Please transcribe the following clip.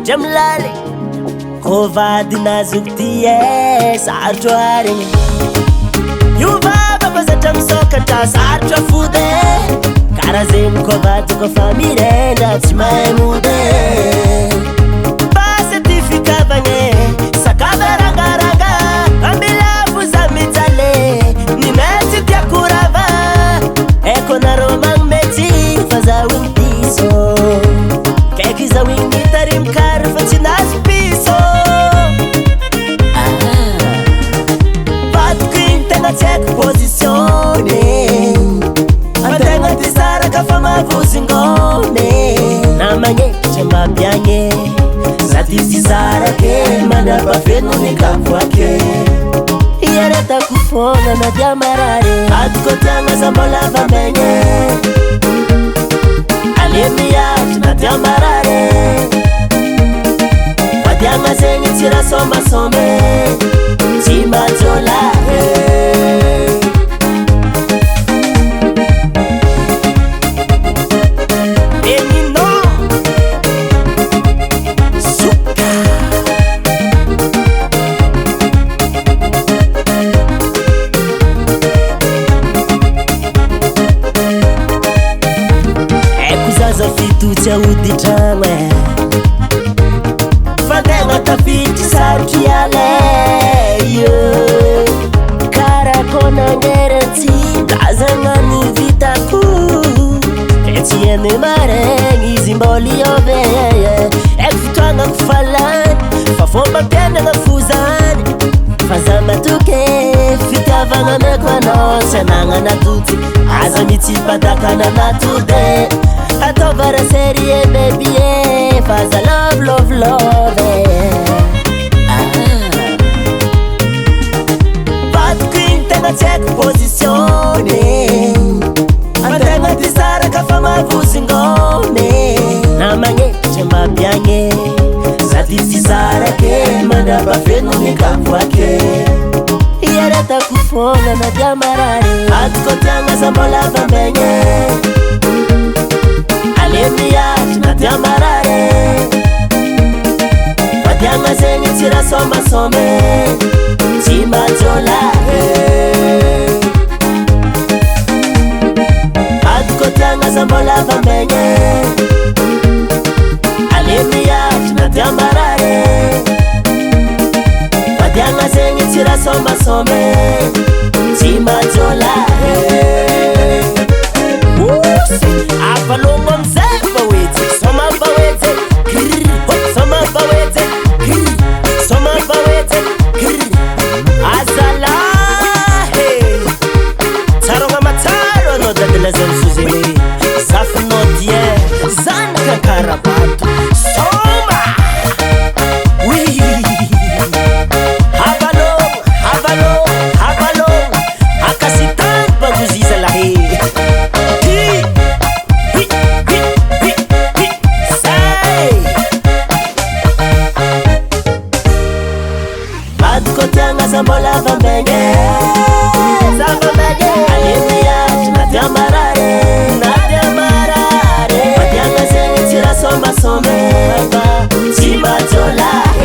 Jamlale kovady nazoky ty sarotro arigny io vava bazatra misokatra sarotro afody karaha zegny kovady kofa mirendra tsy mahay mody basy ty fikavagny sakava rangaranga ambilavo za mijale ny mety tiako rava eko narô magnomety fa zaho igny diso kaiky zaho igny tarimikary fa tsy nazo piso vadiko igny tegna tsy haiko positione ategna ty saraka fa mavozingone na magnekitry mampiagny sady sy sarake mandrapafeno ny kapoake iaretako fona na dia marare adiko tiagna za mbola vamegny alemiatry na dia marare vadiagna zegny tsy raha sombasombe tsy majolahe fitotsy aoditragno fa tegna tafitry sarotry aleyo karakô nangeratsy lazagna ny vitako e tsy eny maregny izy mbôly ove eko fotoagnako falany fa fomba mpiainagna fozany fa za matoke fitiavagna meko anao tsy anagnana toty aza mitsipadakana natode ataovara serie baby faza love love love vadiko igny tegna tsy haiko positione ategna ty saraka fa mavozingone na magnekitry mampiagny sady tsy sarake mandrapafeno ny kapoake iaretako fona na dia marare adiko tiagna za mbola vamegny alemiatry na dia marare vadiagna zegny tsy raha sombasombe tsy majolahe adiko tiagna za mbola vamegny alemiatry na dia marare vadiagna zegny tsy raha sombasombe tsy majolahe avalogno amizay bawetse soma bawetse soma bawetse soma bawetse azalahe tsarogna matsaro anao dadila zany sozeny zafinao tie zanaka karabato soma wi havalogno akasitany bagoziza lahe adiko tiagna za mbola vamegny za vamegny alemiatry na dia marare vadiagna zegny tsy raha sombasombe tsy majolahe